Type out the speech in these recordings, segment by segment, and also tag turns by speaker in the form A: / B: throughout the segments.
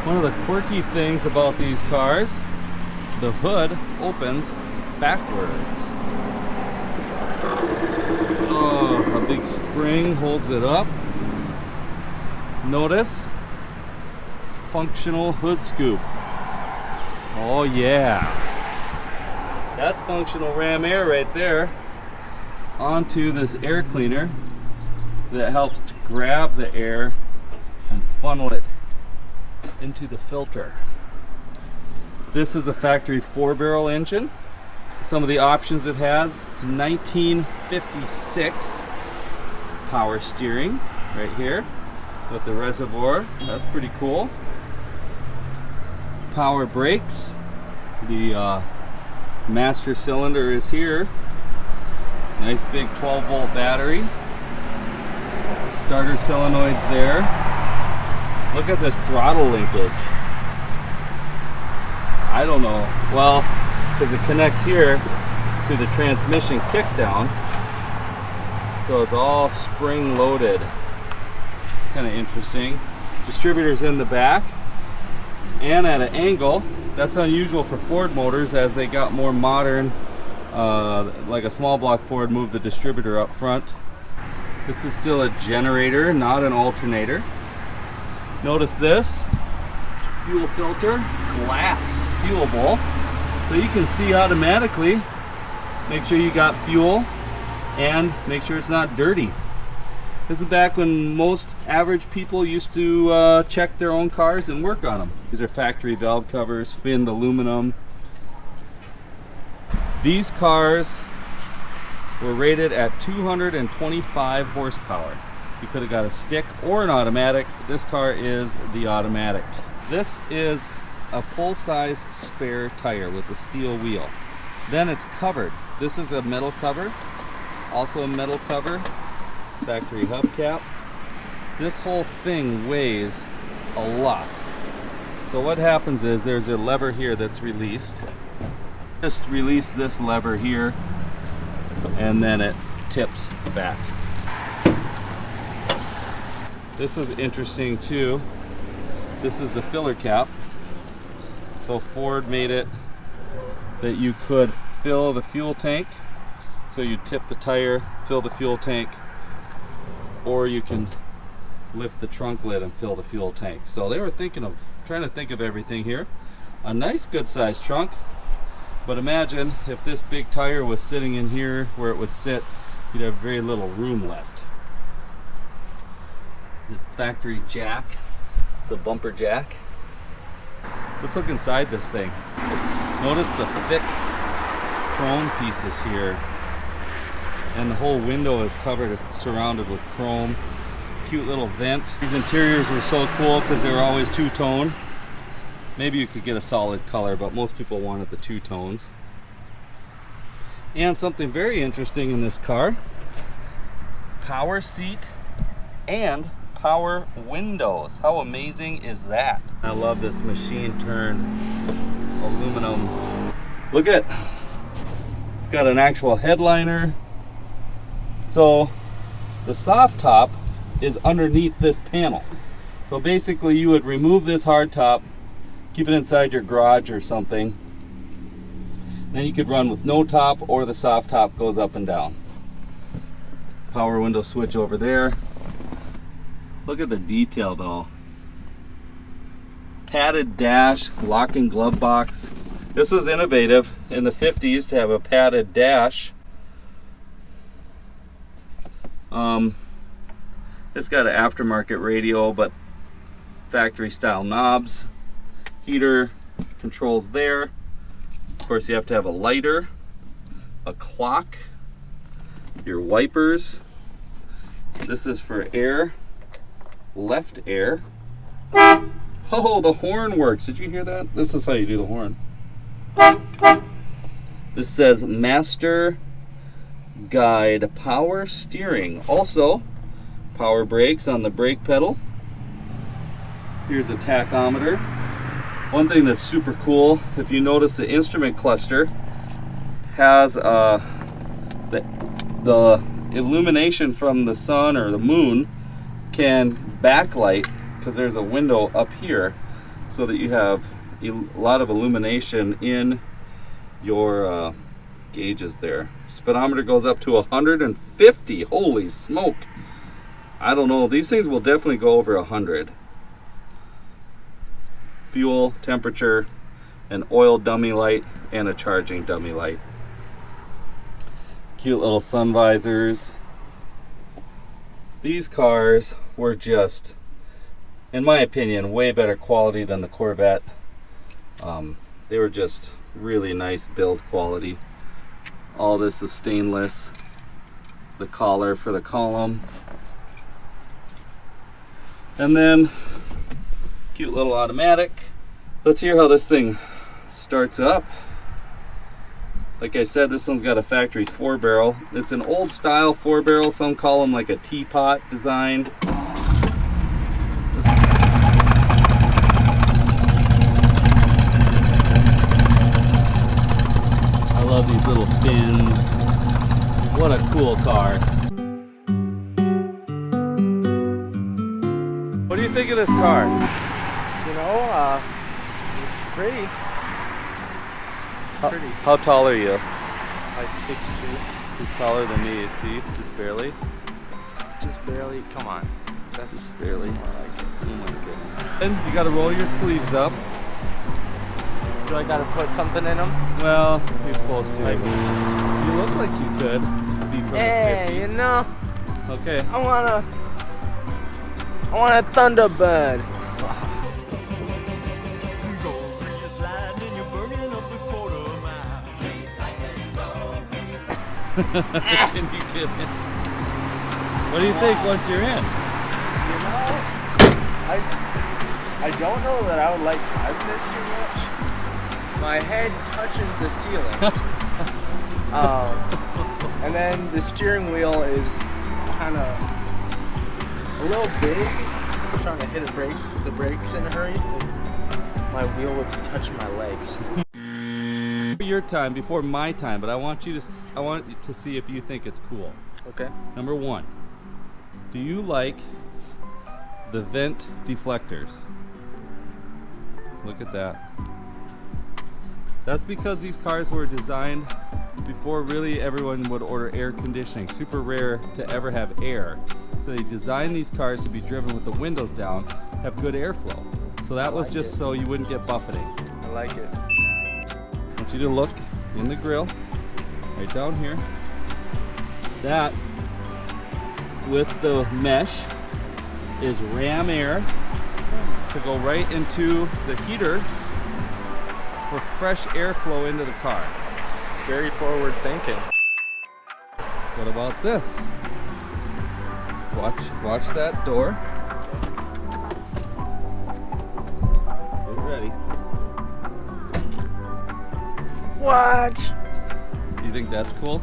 A: One of the quirky things about these cars, the hood opens backwards. Oh, a big spring holds it up. Notice, functional hood scoop. Oh yeah. That's functional ram air right there onto this air cleaner that helps to grab the air and funnel it into the filter. This is a factory 4-barrel engine. Some of the options it has: 1956 power steering right here with the reservoir. That's pretty cool. Power brakes. The master cylinder is here. Nice big 12-volt battery. Starter solenoids there. Look at this throttle linkage. I don't know. Well, because it connects here to the transmission kickdown. So it's all spring loaded. It's kind of interesting. Distributors in the back and at an angle. That's unusual for Ford motors, as they got more modern, like a small block Ford moved the distributor up front. This is still a generator, not an alternator. Notice this fuel filter, glass fuel bowl, so you can see automatically, make sure you got fuel and make sure it's not dirty. This is back when most average people used to check their own cars and work on them. These are factory valve covers, finned aluminum. These cars were rated at 225 horsepower. You could have got a stick or an automatic. This car is the automatic. This is a full-size spare tire with a steel wheel. Then it's covered. This is a metal cover, also a metal cover, factory hubcap. This whole thing weighs a lot. So what happens is there's a lever here that's released. Just release this lever here and then it tips back. This is interesting too. This is the filler cap. So Ford made it that you could fill the fuel tank. So you tip the tire, fill the fuel tank, or you can lift the trunk lid and fill the fuel tank. So they were trying to think of everything here. A nice good sized trunk, but imagine if this big tire was sitting in here where it would sit, you'd have very little room left. The factory jack, it's a bumper jack. Let's look inside this thing. Notice the thick chrome pieces here, and the whole window is covered, surrounded with chrome. Cute little vent. These interiors were so cool because they were always two-tone. Maybe you could get a solid color, but most people wanted the two tones. And something very interesting in this car: power seat and power windows. How amazing is that? I love this machine turned aluminum. Look at, it's got an actual headliner. So the soft top is underneath this panel. So basically you would remove this hard top, keep it inside your garage or something. Then you could run with no top, or the soft top goes up and down. Power window switch over there. Look at the detail though. Padded dash, lock and glove box. This was innovative in the 50s to have a padded dash. It's got an aftermarket radial, but factory style knobs. Heater controls there. Of course, you have to have a lighter, a clock, your wipers. This is for air, left air. Oh, the horn works. Did you hear that? This is how you do the horn. This says Master Guide Power Steering. Also, power brakes on the brake pedal. Here's a tachometer. One thing that's super cool, if you notice, the instrument cluster has the illumination from the sun or the moon can backlight, because there's a window up here. so that you have a lot of illumination in your gauges there. Speedometer goes up to 150. Holy smoke. I don't know. These things will definitely go over 100. Fuel, temperature, an oil dummy light, and a charging dummy light. Cute little sun visors. These cars were just, in my opinion, way better quality than the Corvette. They were just really nice build quality. All this is stainless. The collar for the column. And then, cute little automatic. Let's hear how this thing starts up. Like I said, this one's got a factory 4-barrel. It's an old style 4-barrel. Some call them like a teapot design. I love these little fins. What a cool car. What do you think of this car?
B: You know, it's pretty.
A: How tall are you?
B: Like 6'2".
A: He's taller than me, see? Just barely.
B: Just barely. Come on. That's
A: Just barely.
B: more like it.
A: Oh my goodness. And you gotta roll your sleeves up.
B: Do I gotta put something in them?
A: Well, you're supposed to.
B: Like,
A: You look like you could be from the 50s.
B: hey, you know,
A: Okay.
B: I want a Thunderbird.
A: Can you get in? What do you think once you're in?
B: You know, I don't know that I would like driving this too much. My head touches the ceiling. And then the steering wheel is kind of a little big. I'm trying to hit the brakes in a hurry. My wheel would touch my legs.
A: Your time before my time, but I want you to see if you think it's cool.
B: Okay.
A: Number one, do you like the vent deflectors? Look at that. That's because these cars were designed before really everyone would order air conditioning. Super rare to ever have air. So they designed these cars to be driven with the windows down, have good airflow. So that was just so you wouldn't get buffeting.
B: I like it.
A: I want you to look in the grill, right down here. That, with the mesh, is ram air to go right into the heater for fresh airflow into the car.
B: Very forward thinking.
A: What about this? Watch that door. Get ready.
B: What?
A: Do you think that's cool?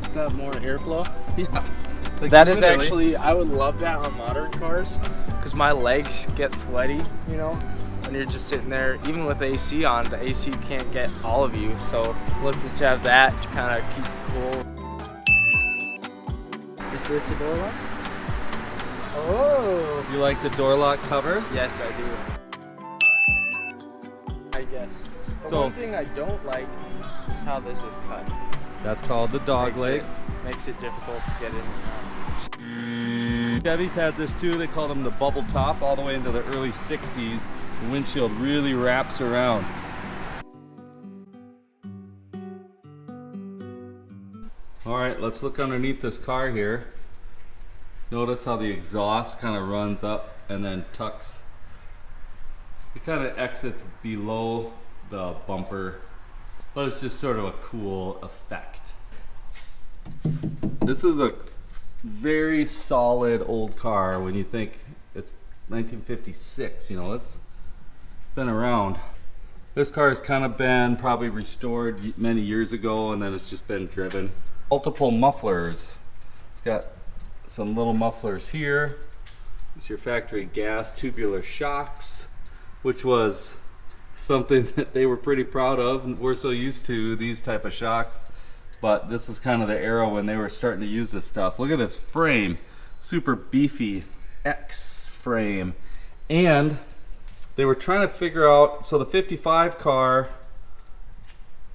B: Does that have more airflow?
A: Yeah. Like
B: That is
A: literally.
B: actually, I would love that on modern cars because my legs get sweaty, you know, when you're just sitting there. Even with the AC on, the AC can't get all of you, so let's just have that to kind of keep it cool. Is this a door lock? Oh!
A: You like the door lock cover?
B: Yes, I do. I guess. But
A: So-
B: one thing I don't like is how this is cut.
A: That's called the dog leg.
B: Makes it difficult to get in.
A: Chevys had this too. They called them the bubble top all the way into the early 60s. The windshield really wraps around. All right, let's look underneath this car here. Notice how the exhaust kind of runs up and then tucks. It kind of exits below the bumper, but it's just sort of a cool effect. This is a very solid old car when you think it's 1956, you know, it's been around. This car has kind of been probably restored many years ago and then it's just been driven. Multiple mufflers. It's got some little mufflers here. It's your factory gas tubular shocks, which was something that they were pretty proud of, and we're so used to these type of shocks. But this is kind of the era when they were starting to use this stuff. Look at this frame, super beefy X frame. And they were trying to figure out, so the 55 car,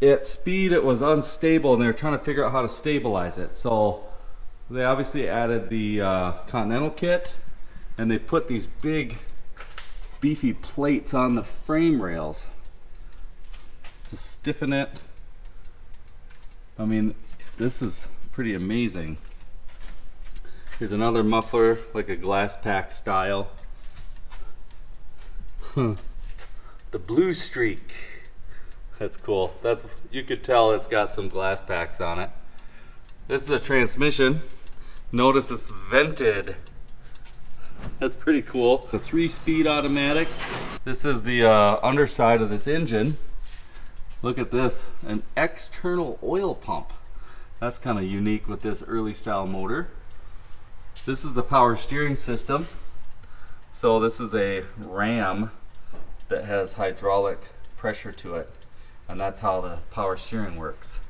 A: at speed it was unstable, and they were trying to figure out how to stabilize it. So they obviously added the Continental kit, and they put these big beefy plates on the frame rails to stiffen it. I mean, this is pretty amazing. Here's another muffler, like a glass pack style. The Blue Streak. That's cool. That's, you could tell it's got some glass packs on it. This is a transmission. Notice it's vented. That's pretty cool. A 3-speed automatic. This is the underside of this engine. Look at this, an external oil pump. That's kind of unique with this early style motor. This is the power steering system. So this is a ram that has hydraulic pressure to it, and that's how the power steering works.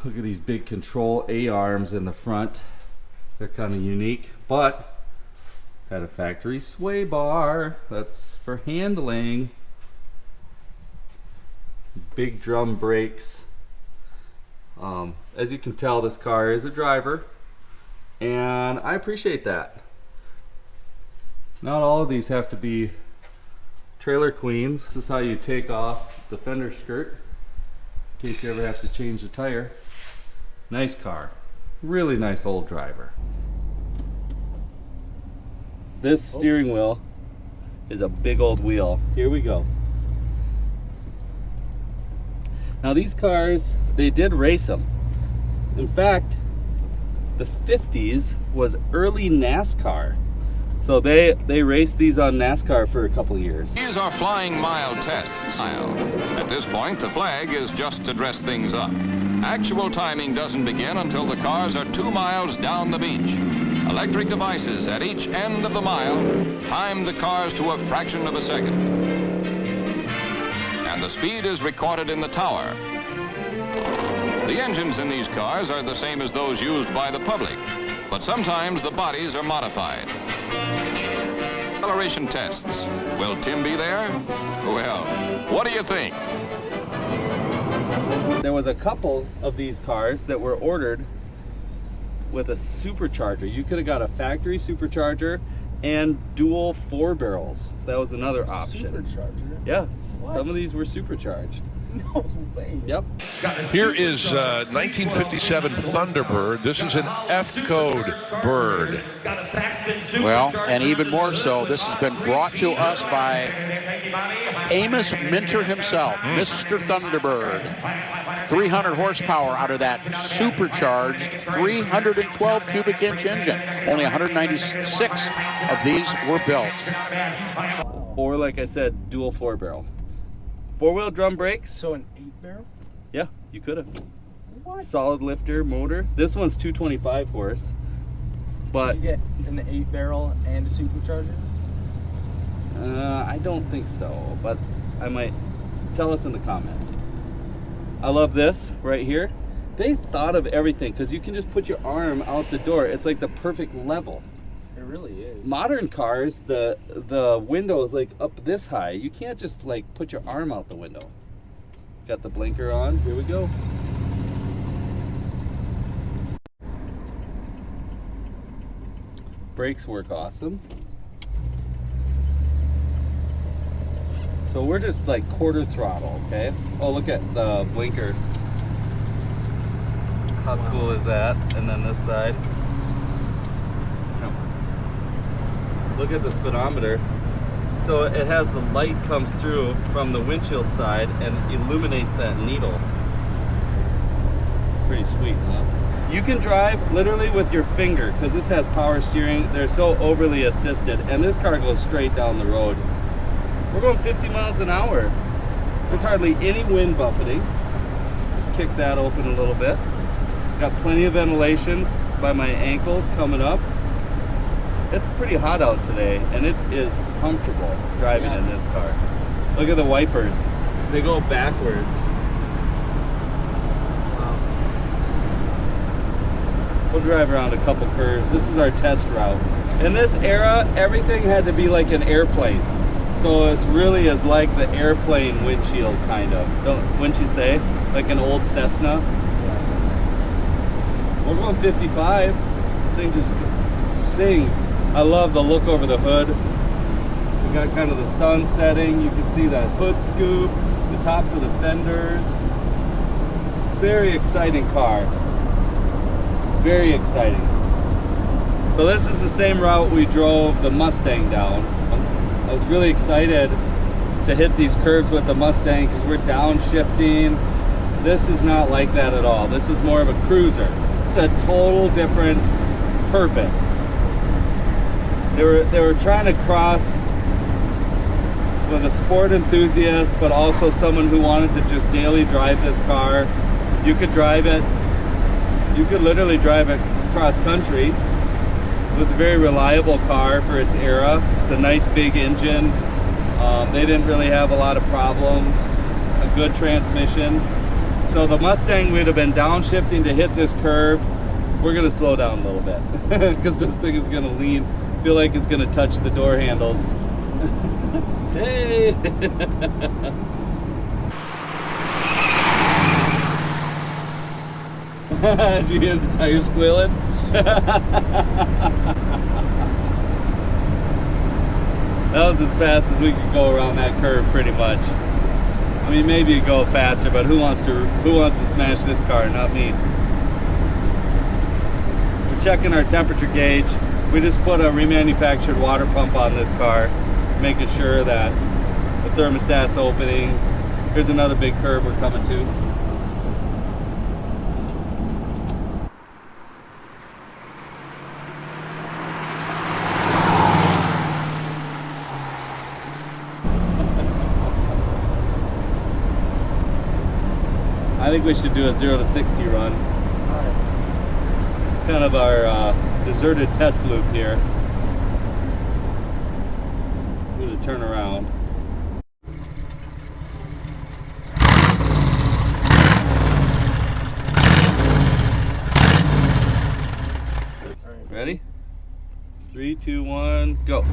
A: Look at these big control A-arms in the front. They're kind of unique, but got a factory sway bar. That's for handling. Big drum brakes. As you can tell, this car is a driver, and I appreciate that. Not all of these have to be trailer queens. This is how you take off the fender skirt in case you ever have to change the tire. Nice car. Really nice old driver. This steering wheel is a big old wheel. Here we go. Now these cars, they did race them. In fact, the 50s was early NASCAR. So they raced these on NASCAR for a couple years.
C: These are flying mile tests. At this point, the flag is just to dress things up. Actual timing doesn't begin until the cars are 2 miles down the beach. Electric devices at each end of the mile time the cars to a fraction of a second. And the speed is recorded in the tower. The engines in these cars are the same as those used by the public, but sometimes the bodies are modified. Acceleration tests. Will Tim be there? Well, what do you think?
A: There was a couple of these cars that were ordered with a supercharger. You could have got a factory supercharger and dual 4 barrels. That was another option.
B: Supercharger?
A: Yeah,
B: What?
A: some of these were supercharged.
B: No way.
A: Yep.
D: Here is 1957 Thunderbird. This is an F-code bird.
E: Well, and even more so, this has been brought to us by Amos Minter himself, Mr. Thunderbird. 300 horsepower out of that supercharged 312 cubic inch engine. Only 196 of these were built.
A: Or like I said, dual 4 barrel. 4-wheel drum brakes.
B: So an 8-barrel?
A: Yeah, you could have.
B: What?
A: Solid lifter motor. This one's 225 horse. But
B: Did you get an 8-barrel and a supercharger?
A: I don't think so, but I might. Tell us in the comments. I love this right here. They thought of everything because you can just put your arm out the door. It's like the perfect level.
B: It really is.
A: Modern cars, the window is like up this high. You can't just like put your arm out the window. Got the blinker on. Here we go. Brakes work awesome. So we're just like quarter throttle, okay? Oh, look at the blinker. How cool is that? And then this side. Look at the speedometer. So it has the light comes through from the windshield side and illuminates that needle. Pretty sweet, huh? You can drive literally with your finger because this has power steering. They're so overly assisted, and this car goes straight down the road. We're going 50 miles an hour. There's hardly any wind buffeting. Let's kick that open a little bit. Got plenty of ventilation by my ankles coming up. It's pretty hot out today, and it is comfortable driving in this car. Look at the wipers. They go backwards. We'll drive around a couple curves. This is our test route. In this era, everything had to be like an airplane. So it's really is like the airplane windshield, kind of. Wouldn't you say? Like an old Cessna. We're going 55. This thing just sings. I love the look over the hood. We got kind of the sun setting. You can see that hood scoop, the tops of the fenders. Very exciting car. Very exciting. So this is the same route we drove the Mustang down. I was really excited to hit these curves with the Mustang because we're downshifting. This is not like that at all. This is more of a cruiser. It's a total different purpose. They were trying to cross with a sport enthusiast, but also someone who wanted to just daily drive this car. You could drive it. You could literally drive it cross country. It was a very reliable car for its era. It's a nice big engine. They didn't really have a lot of problems. A good transmission. So the Mustang would have been downshifting to hit this curve. We're gonna slow down a little bit because this thing is gonna lean. Feel like it's gonna touch the door handles. Hey! Did you hear the tires squealing? That was as fast as we could go around that curve, pretty much. I mean, maybe you go faster, but who wants to smash this car? Not me. We're checking our temperature gauge. We just put a remanufactured water pump on this car, making sure that the thermostat's opening. Here's another big curve we're coming to. I think we should do a 0 to 60 run. It's kind of our deserted test loop here. I'm going to turn around. Ready? 3, 2, 1, go.
B: Got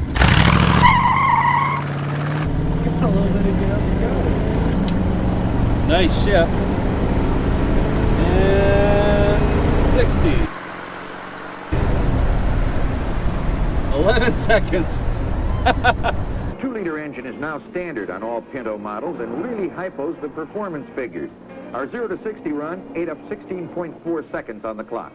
B: a little bit of get up and go.
A: Nice shift. And 60. 11 seconds.
F: 2-liter engine is now standard on all Pinto models and really hypos the performance figures. Our 0 to 60 run ate up 16.4 seconds on the clock.